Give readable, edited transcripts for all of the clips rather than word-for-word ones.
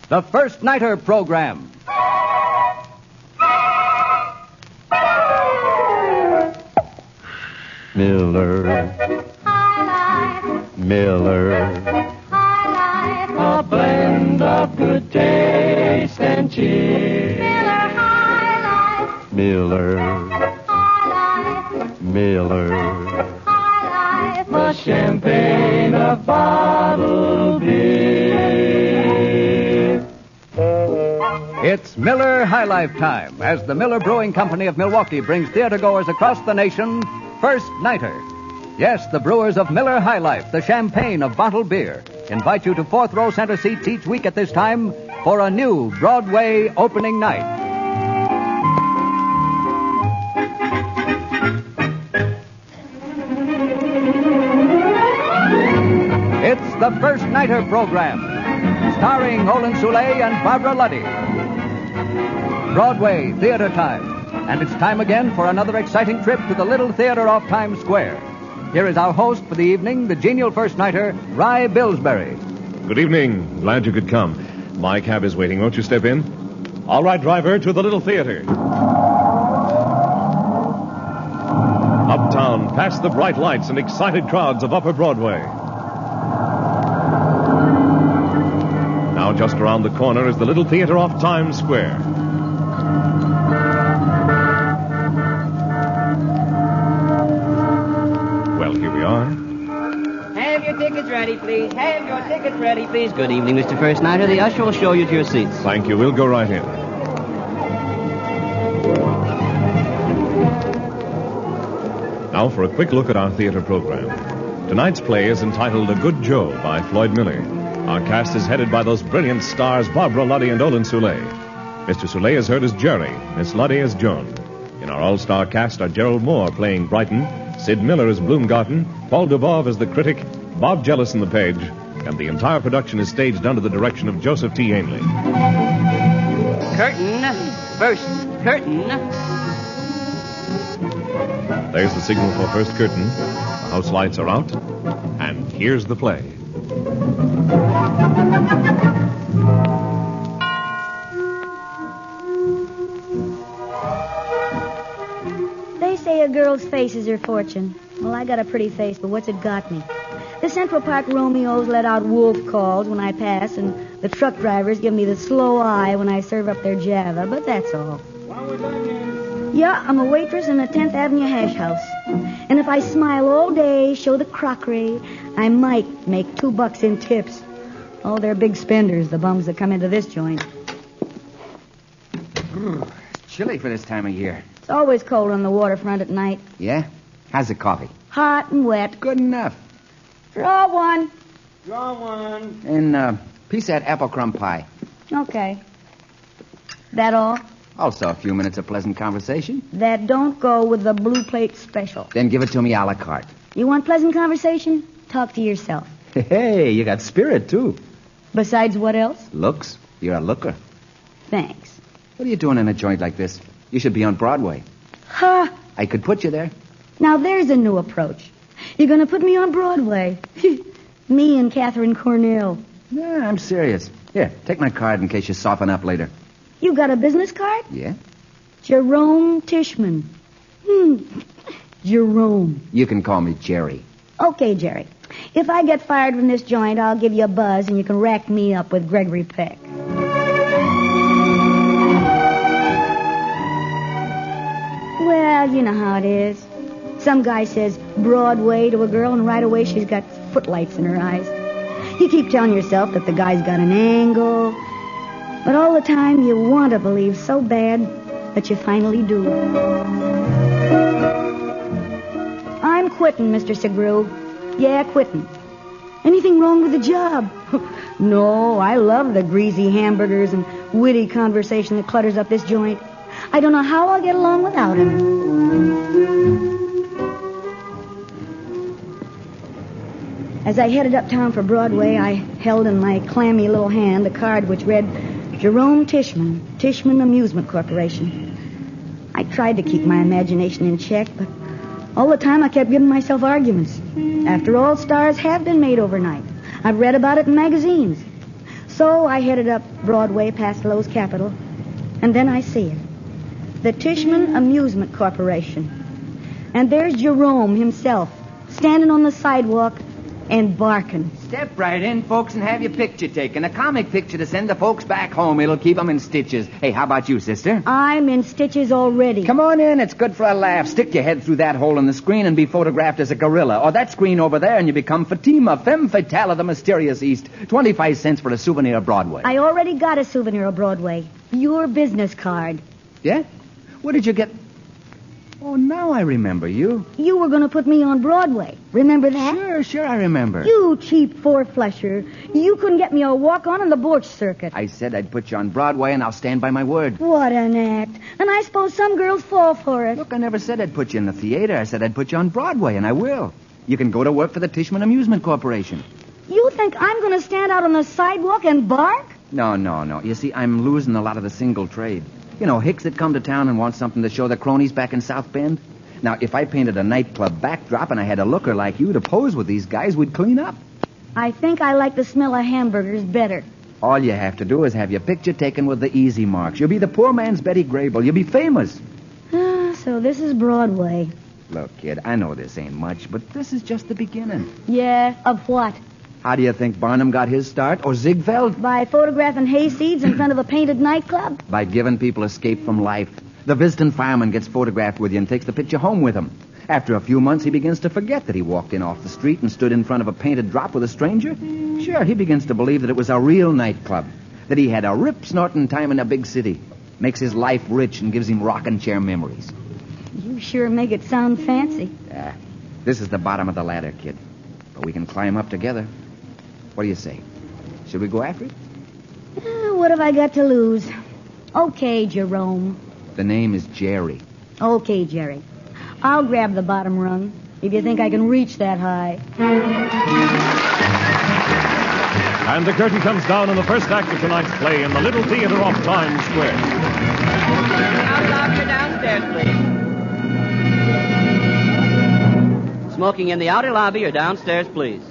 the First Nighter Program. Miller. High life. Miller. High life. A blend of good taste and cheer. Miller High Life. Miller. High Life. Miller. High Life. The champagne of bottled beer. It's Miller High Life time as the Miller Brewing Company of Milwaukee brings theatergoers across the nation First Nighter. Yes, the brewers of Miller High Life, the champagne of bottled beer, invite you to fourth row center seats each week at this time for a new Broadway opening night. It's the First Nighter Program, starring Olin Soule and Barbara Luddy. Broadway theater time. And it's time again for another exciting trip to the Little Theater off Times Square. Here is our host for the evening, the genial first nighter, Rye Billsbury. Good evening. Glad you could come. My cab is waiting. Won't you step in? All right, driver, to the Little Theater. Uptown, past the bright lights and excited crowds of Upper Broadway. Now just around the corner is the Little Theater off Times Square. Well, here we are. Have your tickets ready, please. Have your tickets ready, please. Good evening, Mr. First Nighter. The usher will show you to your seats. Thank you. We'll go right in. Now for a quick look at our theater program. Tonight's play is entitled A Good Joe by Floyd Miller. Our cast is headed by those brilliant stars Barbara Luddy and Olin Soule. Mr. Soule is heard as Jerry, Miss Luddy as Joan. In our all-star cast are Gerald Moore playing Brighton, Sid Miller as Bloomgarten, Paul Dubov as the critic, Bob Jellison the page, and the entire production is staged under the direction of Joseph T. Ainley. Curtain. First curtain. There's the signal for first curtain. The house lights are out, and here's the play. They say a girl's face is her fortune. Well, I got a pretty face, but what's it got me? The Central Park Romeos let out wolf calls when I pass, and the truck drivers give me the slow eye when I serve up their Java, but that's all. Yeah, I'm a waitress in the 10th Avenue hash house. And if I smile all day, show the crockery, I might make $2 in tips. Oh, they're big spenders, the bums that come into this joint. It's chilly for this time of year. It's always cold on the waterfront at night. Yeah? How's the coffee? Hot and wet. Good enough. Draw one. And piece of that apple crumb pie. Okay. That all? Also a few minutes of pleasant conversation. That don't go with the blue plate special. Then give it to me a la carte. You want pleasant conversation? Talk to yourself. Hey, you got spirit, too. Besides what else? Looks. You're a looker. Thanks. What are you doing in a joint like this? You should be on Broadway. Ha! I could put you there. Now there's a new approach. You're going to put me on Broadway. Me and Catherine Cornell. Yeah, I'm serious. Here, take my card in case you soften up later. You got a business card? Yeah? Jerome Tishman. Jerome. You can call me Jerry. Okay, Jerry. If I get fired from this joint, I'll give you a buzz and you can rack me up with Gregory Peck. Well, you know how it is. Some guy says Broadway to a girl, and right away she's got footlights in her eyes. You keep telling yourself that the guy's got an angle, but all the time you want to believe so bad that you finally do. I'm quitting, Mr. Segru. Yeah, quitting. Anything wrong with the job? No, I love the greasy hamburgers and witty conversation that clutters up this joint. I don't know how I'll get along without him. As I headed uptown for Broadway, I held in my clammy little hand a card which read, Jerome Tishman, Tishman Amusement Corporation. I tried to keep my imagination in check, but all the time I kept giving myself arguments. After all, stars have been made overnight. I've read about it in magazines. So I headed up Broadway past Lowe's Capitol, and then I see it. The Tishman Amusement Corporation. And there's Jerome himself, standing on the sidewalk and barking. Step right in, folks, and have your picture taken. A comic picture to send the folks back home. It'll keep them in stitches. Hey, how about you, sister? I'm in stitches already. Come on in. It's good for a laugh. Stick your head through that hole in the screen and be photographed as a gorilla. Or that screen over there and you become Fatima, femme fatale of the mysterious East. 25 cents for a souvenir of Broadway. I already got a souvenir of Broadway. Your business card. Yeah? Where did you get... Oh, now I remember you. You were going to put me on Broadway. Remember that? Sure, I remember. You cheap four-flesher. You couldn't get me a walk-on in the Borch circuit. I said I'd put you on Broadway, and I'll stand by my word. What an act. And I suppose some girls fall for it. Look, I never said I'd put you in the theater. I said I'd put you on Broadway, and I will. You can go to work for the Tishman Amusement Corporation. You think I'm going to stand out on the sidewalk and bark? No. You see, I'm losing a lot of the single trade. You know, hicks that come to town and want something to show the cronies back in South Bend. Now, if I painted a nightclub backdrop and I had a looker like you to pose with these guys, we'd clean up. I think I like the smell of hamburgers better. All you have to do is have your picture taken with the easy marks. You'll be the poor man's Betty Grable. You'll be famous. So this is Broadway. Look, kid, I know this ain't much, but this is just the beginning. Yeah, of what? How do you think Barnum got his start, or Ziegfeld? By photographing hayseeds in front of a painted nightclub? By giving people escape from life. The visiting fireman gets photographed with you and takes the picture home with him. After a few months, he begins to forget that he walked in off the street and stood in front of a painted drop with a stranger. Sure, he begins to believe that it was a real nightclub, that he had a rip-snorting time in a big city. Makes his life rich and gives him rocking chair memories. You sure make it sound fancy. This is the bottom of the ladder, kid. But we can climb up together. What do you say? Should we go after it? What have I got to lose? Okay, Jerome. The name is Jerry. Okay, Jerry. I'll grab the bottom rung if you think I can reach that high. And the curtain comes down on the first act of tonight's play in the Little Theater off Times Square. Outer lobby or downstairs, please. Smoking in the outer lobby or downstairs, please.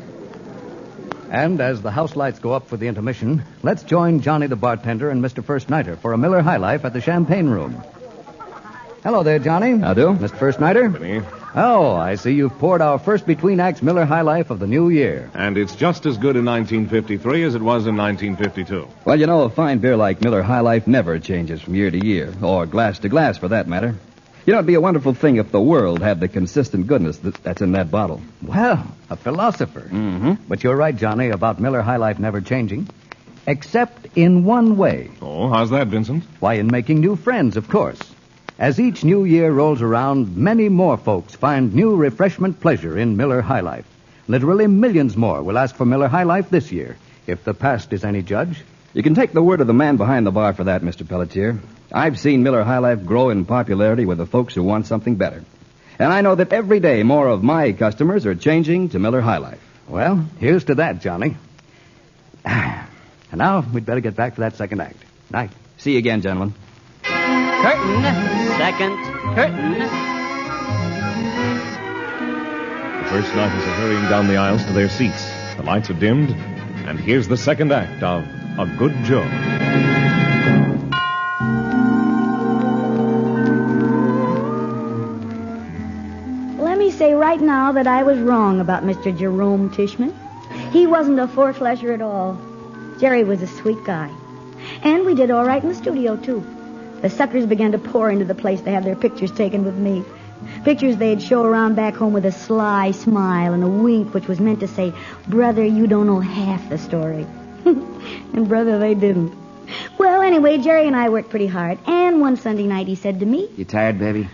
And as the house lights go up for the intermission, let's join Johnny the bartender and Mr. First Nighter for a Miller High Life at the Champagne Room. Hello there, Johnny. How do? Mr. First Nighter. Benny. Oh, I see you've poured our first between acts Miller High Life of the new year. And it's just as good in 1953 as it was in 1952. Well, you know, a fine beer like Miller High Life never changes from year to year, or glass to glass for that matter. You know, it'd be a wonderful thing if the world had the consistent goodness that's in that bottle. Well, a philosopher. Mm-hmm. But you're right, Johnny, about Miller High Life never changing. Except in one way. Oh, how's that, Vincent? Why, in making new friends, of course. As each new year rolls around, many more folks find new refreshment pleasure in Miller High Life. Literally millions more will ask for Miller High Life this year, if the past is any judge. You can take the word of the man behind the bar for that, Mr. Pelletier. I've seen Miller High Life grow in popularity with the folks who want something better. And I know that every day more of my customers are changing to Miller High Life. Well, here's to that, Johnny. And now we'd better get back to that second act. Night. See you again, gentlemen. Curtain. Second curtain. The first nighters are hurrying down the aisles to their seats. The lights are dimmed, and here's the second act of A Good Joe. Let me say right now that I was wrong about Mr. Jerome Tishman. He wasn't a four-flesher at all. Jerry was a sweet guy. And we did all right in the studio, too. The suckers began to pour into the place to have their pictures taken with me. Pictures they'd show around back home with a sly smile and a wink which was meant to say, brother, you don't know half the story. And brother, they didn't. Well, anyway, Jerry and I worked pretty hard. And one Sunday night he said to me... You tired, baby?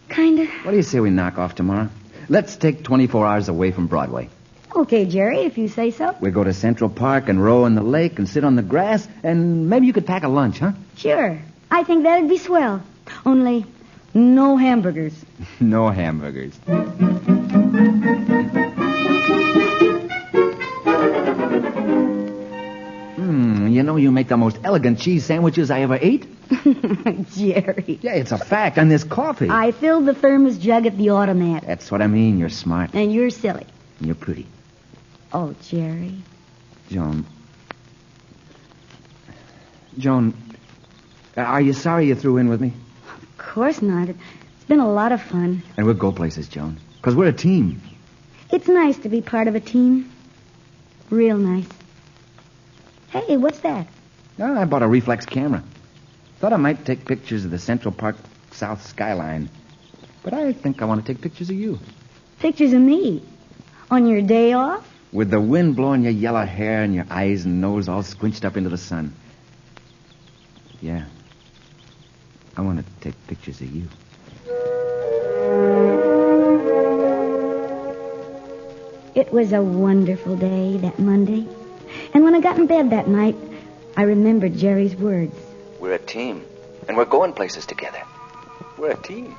Kinda. What do you say we knock off tomorrow? Let's take 24 hours away from Broadway. Okay, Jerry, if you say so. We go to Central Park and row in the lake and sit on the grass, and maybe you could pack a lunch, huh? Sure. I think that'd be swell. Only no hamburgers. No hamburgers. You know, you make the most elegant cheese sandwiches I ever ate. Jerry. Yeah, it's a fact. And this coffee. I filled the thermos jug at the automat. That's what I mean. You're smart. And you're silly. And you're pretty. Oh, Jerry. Joan, Joan, are you sorry you threw in with me? Of course not. It's been a lot of fun. And we'll go places, Joan, because we're a team. It's nice to be part of a team. Real nice. Hey, what's that? Oh, I bought a reflex camera. Thought I might take pictures of the Central Park South skyline. But I think I want to take pictures of you. Pictures of me? On your day off? With the wind blowing your yellow hair and your eyes and nose all squinched up into the sun. Yeah. I want to take pictures of you. It was a wonderful day, that Monday. And when I got in bed that night, I remembered Jerry's words. We're a team, and we're going places together. We're a team.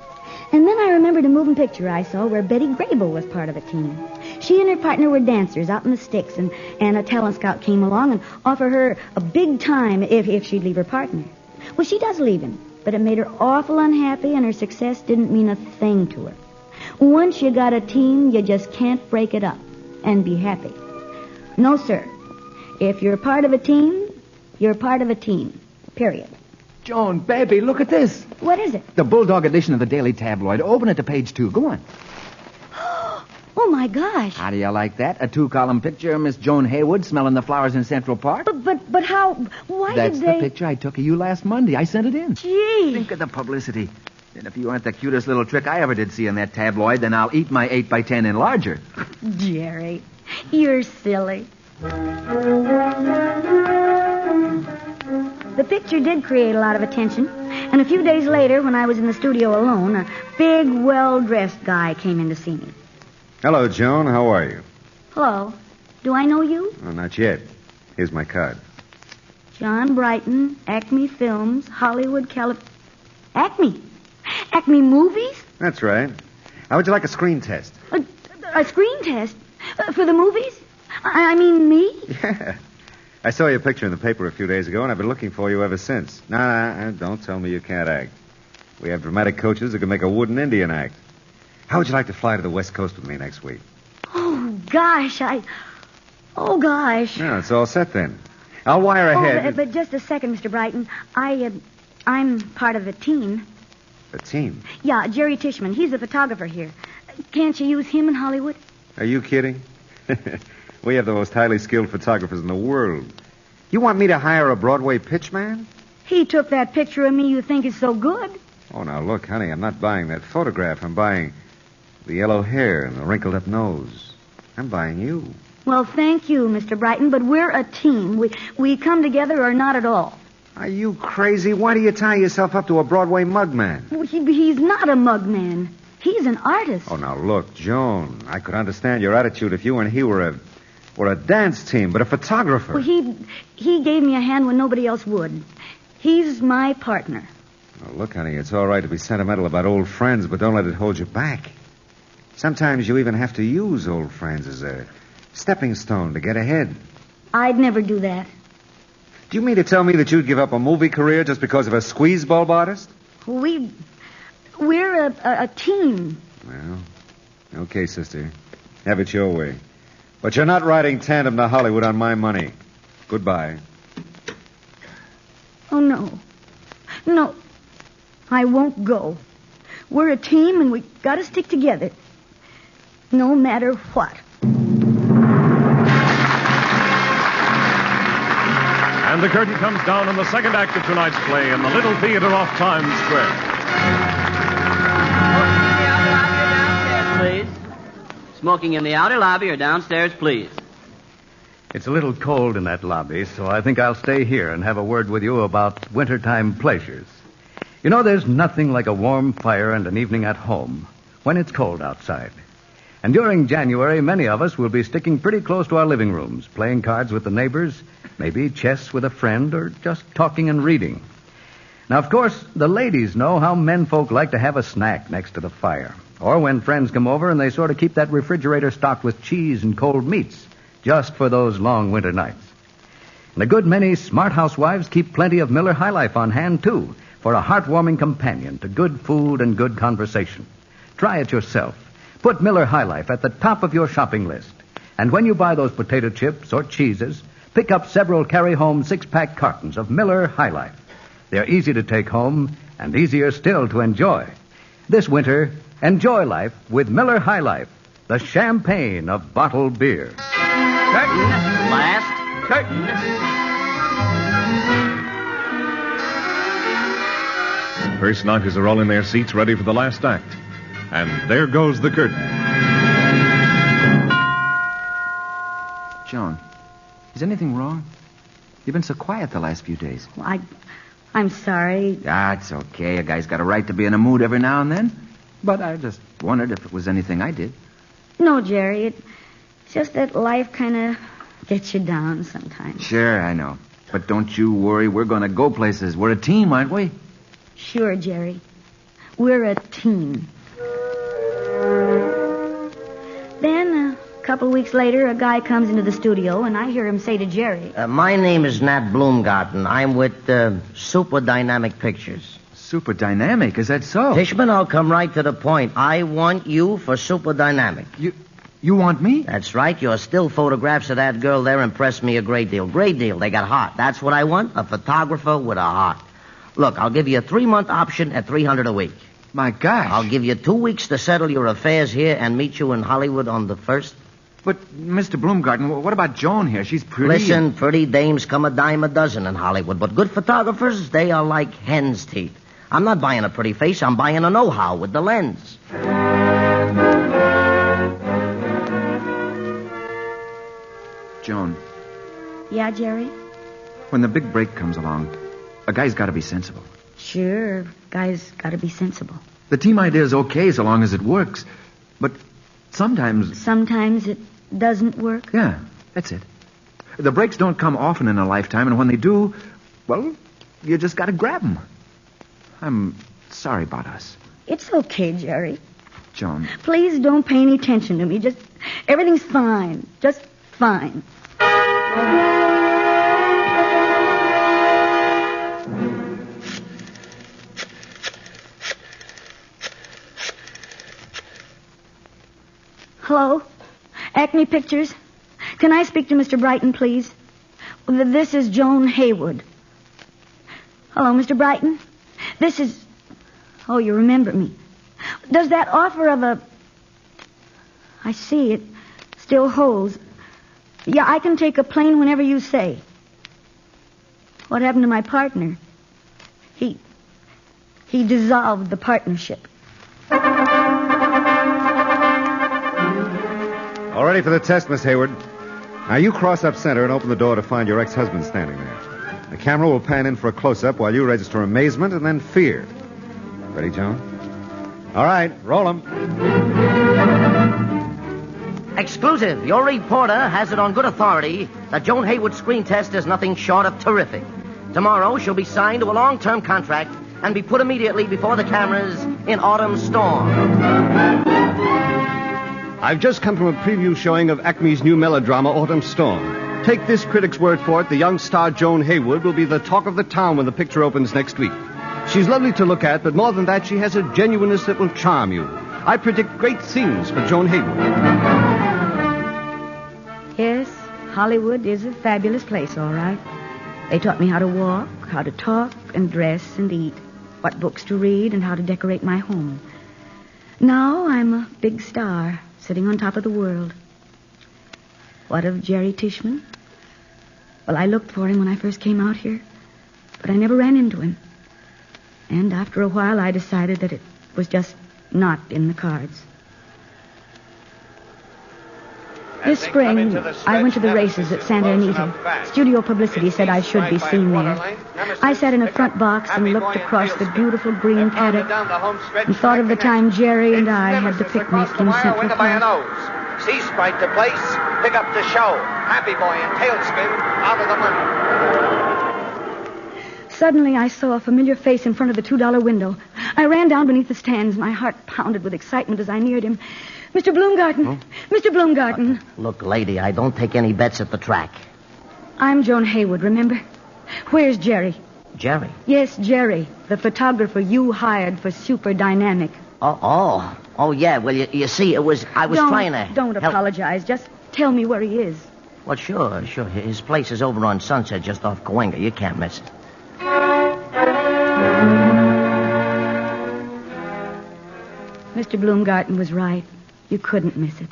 And then I remembered a moving picture I saw where Betty Grable was part of a team. She and her partner were dancers out in the sticks, and a talent scout came along and offered her a big time if she'd leave her partner. Well, she does leave him, but it made her awful unhappy, and her success didn't mean a thing to her. Once you got a team, you just can't break it up and be happy. No, sir. If you're part of a team, you're part of a team. Period. Joan, baby, look at this. What is it? The Bulldog edition of the Daily Tabloid. Open it to page 2. Go on. Oh, my gosh. How do you like that? A 2-column picture of Miss Joan Haywood smelling the flowers in Central Park? But how... Why That's did they... the picture I took of you last Monday. I sent it in. Gee. Think of the publicity. And if you aren't the cutest little trick I ever did see in that tabloid, then I'll eat my 8x10 enlarger. Jerry, you're silly. The picture did create a lot of attention, and a few days later, when I was in the studio alone, a big, well-dressed guy came in to see me. Hello, Joan. How are you? Hello. Do I know you? Oh, not yet. Here's my card. John Brighton, Acme Films, Hollywood, Acme? Acme Movies? That's right. How would you like a screen test? A screen test? For the movies? I mean me? Yeah. I saw your picture in the paper a few days ago, and I've been looking for you ever since. Nah, don't tell me you can't act. We have dramatic coaches who can make a wooden Indian act. How would you like to fly to the West Coast with me next week? Oh, gosh, Oh, gosh. No, it's all set then. I'll wire ahead. But just a second, Mr. Brighton. I'm part of the team. A team? Yeah, Jerry Tishman. He's the photographer here. Can't you use him in Hollywood? Are you kidding? We have the most highly skilled photographers in the world. You want me to hire a Broadway pitchman? He took that picture of me you think is so good. Oh, now look, honey, I'm not buying that photograph. I'm buying the yellow hair and the wrinkled up nose. I'm buying you. Well, thank you, Mr. Brighton, but we're a team. We come together or not at all. Are you crazy? Why do you tie yourself up to a Broadway mugman? Well, he's not a mugman. He's an artist. Oh, now look, Joan, I could understand your attitude if you and he were a dance team, but a photographer. Well, he gave me a hand when nobody else would. He's my partner. Oh, look, honey, it's all right to be sentimental about old friends, but don't let it hold you back. Sometimes you even have to use old friends as a stepping stone to get ahead. I'd never do that. Do you mean to tell me that you'd give up a movie career just because of a squeeze bulb artist? We're a team. Well, okay, sister. Have it your way. But you're not riding tandem to Hollywood on my money. Goodbye. Oh, no. No. I won't go. We're a team, and we got to stick together. No matter what. And the curtain comes down on the second act of tonight's play in the Little Theater off Times Square. Smoking in the outer lobby or downstairs, please. It's a little cold in that lobby, so I think I'll stay here and have a word with you about wintertime pleasures. You know, there's nothing like a warm fire and an evening at home when it's cold outside. And during January, many of us will be sticking pretty close to our living rooms, playing cards with the neighbors, maybe chess with a friend, or just talking and reading. Now, of course, the ladies know how men folk like to have a snack next to the fire. Or when friends come over and they sort of keep that refrigerator stocked with cheese and cold meats, just for those long winter nights. And a good many smart housewives keep plenty of Miller High Life on hand, too, for a heartwarming companion to good food and good conversation. Try it yourself. Put Miller High Life at the top of your shopping list. And when you buy those potato chips or cheeses, pick pick up several carry-home six-pack cartons of Miller High Life. They're easy to take home and easier still to enjoy. This winter, enjoy life with Miller High Life, the champagne of bottled beer. Curtain. Last. Curtain. First nighters are all in their seats ready for the last act. And there goes the curtain. Joan, is anything wrong? You've been so quiet the last few days. Well, I'm sorry. Ah, it's okay. A guy's got a right to be in a mood every now and then. But I just wondered if it was anything I did. No, Jerry. It's just that life kind of gets you down sometimes. Sure, I know. But don't you worry. We're going to go places. We're a team, aren't we? Sure, Jerry. We're a team. Then, a couple weeks later, a guy comes into the studio, and I hear him say to Jerry... My name is Nat Bloomgarten. I'm with Super Dynamic Pictures. Super Dynamic? Is that so? Tishman, I'll come right to the point. I want you for Super Dynamic. You want me? That's right. Your still photographs of that girl there impressed me a great deal. Great deal. They got heart. That's what I want, a photographer with a heart. Look, I'll give you a 3-month option at $300 a week. My gosh. I'll give you 2 weeks to settle your affairs here and meet you in Hollywood on the 1st. But, Mr. Bloomgarten, what about Joan here? She's pretty. Listen, pretty dames come a dime a dozen in Hollywood, but good photographers, they are like hen's teeth. I'm not buying a pretty face, I'm buying a know-how with the lens. Joan. Yeah, Jerry? When the big break comes along, a guy's got to be sensible. Sure, guy's got to be sensible. The team idea is okay so long as it works. But sometimes... Sometimes it doesn't work? Yeah, that's it. The breaks don't come often in a lifetime, and when they do, well, you just got to grab them. I'm sorry about us. It's okay, Jerry. Joan. Please don't pay any attention to me. Just, everything's fine. Just fine. Hello? Acme Pictures? Can I speak to Mr. Brighton, please? This is Joan Haywood. Hello, Mr. Brighton? This is... Oh, you remember me. Does that offer of a... I see, it still holds. Yeah, I can take a plane whenever you say. What happened to my partner? He dissolved the partnership. All ready for the test, Miss Hayward. Now you cross up center and open the door to find your ex-husband standing there. The camera will pan in for a close-up while you register amazement and then fear. Ready, Joan? All right, roll 'em. Exclusive. Your reporter has it on good authority that Joan Haywood's screen test is nothing short of terrific. Tomorrow she'll be signed to a long-term contract and be put immediately before the cameras in Autumn Storm. I've just come from a preview showing of Acme's new melodrama, Autumn Storm. Take this critic's word for it, the young star Joan Haywood will be the talk of the town when the picture opens next week. She's lovely to look at, but more than that, she has a genuineness that will charm you. I predict great things for Joan Haywood. Yes, Hollywood is a fabulous place, all right. They taught me how to walk, how to talk and dress and eat, what books to read and how to decorate my home. Now I'm a big star, sitting on top of the world. What of Jerry Tishman? Well, I looked for him when I first came out here, but I never ran into him. And after a while, I decided that it was just not in the cards. This spring, I went to the races at Santa Anita. Studio publicity said I should be seen there. I sat in a front box and looked across the beautiful green paddock and thought of the time Jerry and I had the picnic in Central Park. Cease right to place, pick up the show. Happy Boy and Tailspin out of the money. Suddenly, I saw a familiar face in front of the $2 window. I ran down beneath the stands. My heart pounded with excitement as I neared him. Mr. Bloomgarten! Huh? Mr. Bloomgarten! Look, lady, I don't take any bets at the track. I'm Joan Haywood, remember? Where's Jerry? Jerry? Yes, Jerry, the photographer you hired for Super Dynamic. Oh, yeah. Well, you see, I was trying to... Don't help. apologize. Just tell me where he is. Well, sure. His place is over on Sunset, just off Cahuenga. You can't miss it. Mr. Bloomgarten was right. You couldn't miss it.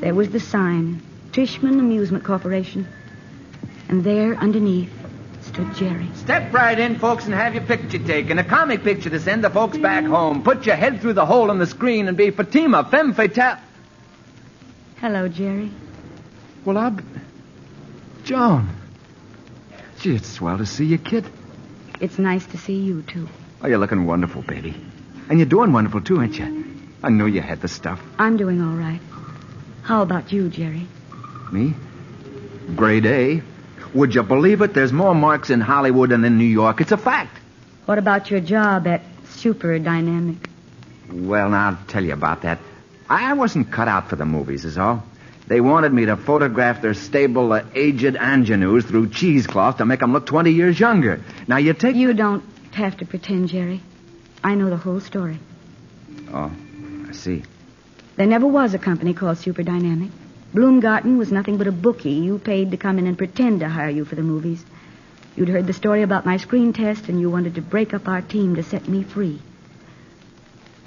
There was the sign, Trishman Amusement Corporation. And there, underneath, stood Jerry. Step right in, folks, and have your picture taken. A comic picture to send the folks back home. Put your head through the hole in the screen and be Fatima, femme fatale. Hello, Jerry. Well, Joan. Gee, it's swell to see you, kid. It's nice to see you, too. Oh, you're looking wonderful, baby. And you're doing wonderful, too, ain't you? I knew you had the stuff. I'm doing all right. How about you, Jerry? Me? Grade A. Would you believe it? There's more marks in Hollywood than in New York. It's a fact. What about your job at Super Dynamic? Well, now, I'll tell you about that. I wasn't cut out for the movies, is all. They wanted me to photograph their stable aged ingenues through cheesecloth to make them look 20 years younger. Now, you don't have to pretend, Jerry. I know the whole story. Oh, I see. There never was a company called Super Dynamic. Bloomgarten was nothing but a bookie you paid to come in and pretend to hire you for the movies. You'd heard the story about my screen test, and you wanted to break up our team to set me free.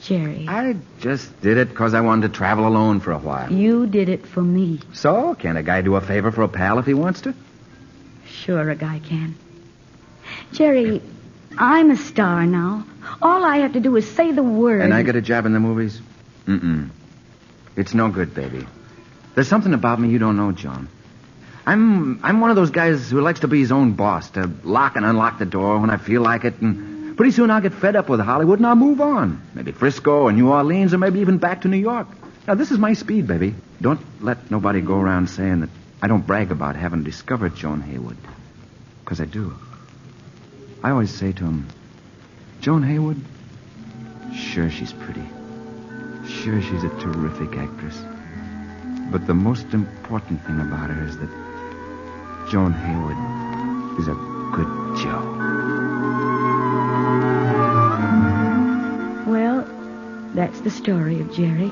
Jerry. I just did it because I wanted to travel alone for a while. You did it for me. So, can a guy do a favor for a pal if he wants to? Sure, a guy can. Jerry, I'm a star now. All I have to do is say the word. And I get a job in the movies? Mm-mm. It's no good, baby. There's something about me you don't know, John. I'm one of those guys who likes to be his own boss, to lock and unlock the door when I feel like it, and pretty soon I'll get fed up with Hollywood and I'll move on. Maybe Frisco or New Orleans or maybe even back to New York. Now, this is my speed, baby. Don't let nobody go around saying that I don't brag about having discovered Joan Haywood. Because I do. I always say to him, Joan Haywood? Sure, she's pretty. Sure, she's a terrific actress. But the most important thing about her is that Joan Haywood is a good Joe. Well, that's the story of Jerry.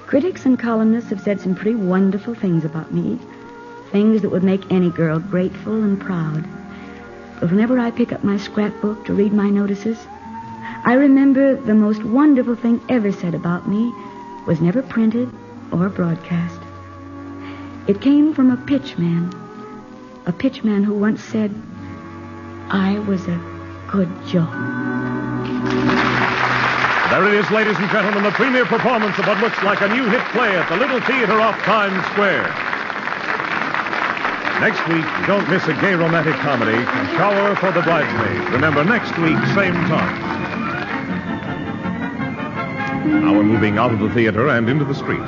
Critics and columnists have said some pretty wonderful things about me. Things that would make any girl grateful and proud. But whenever I pick up my scrapbook to read my notices, I remember the most wonderful thing ever said about me was never printed or broadcast. It came from a pitchman who once said, I was a good Joe. There it is, ladies and gentlemen, the premiere performance of what looks like a new hit play at the Little Theater off Times Square. Next week, don't miss a gay romantic comedy, A Shower for the Bridesmaids. Remember, next week, same time. Now we're moving out of the theater and into the street.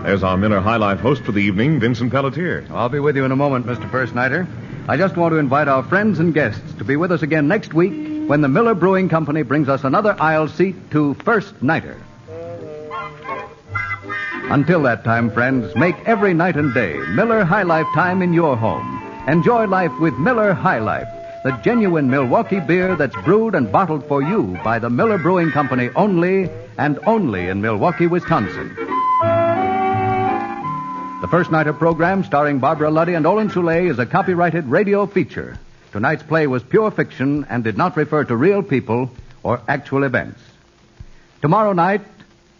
There's our Miller High Life host for the evening, Vincent Pelletier. I'll be with you in a moment, Mr. First Nighter. I just want to invite our friends and guests to be with us again next week when the Miller Brewing Company brings us another aisle seat to First Nighter. Until that time, friends, make every night and day Miller High Life time in your home. Enjoy life with Miller High Life, the genuine Milwaukee beer that's brewed and bottled for you by the Miller Brewing Company only and only in Milwaukee, Wisconsin. The First Nighter program, starring Barbara Luddy and Olin Soule, is a copyrighted radio feature. Tonight's play was pure fiction and did not refer to real people or actual events. Tomorrow night,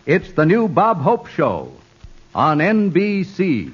it's the new Bob Hope Show on NBC.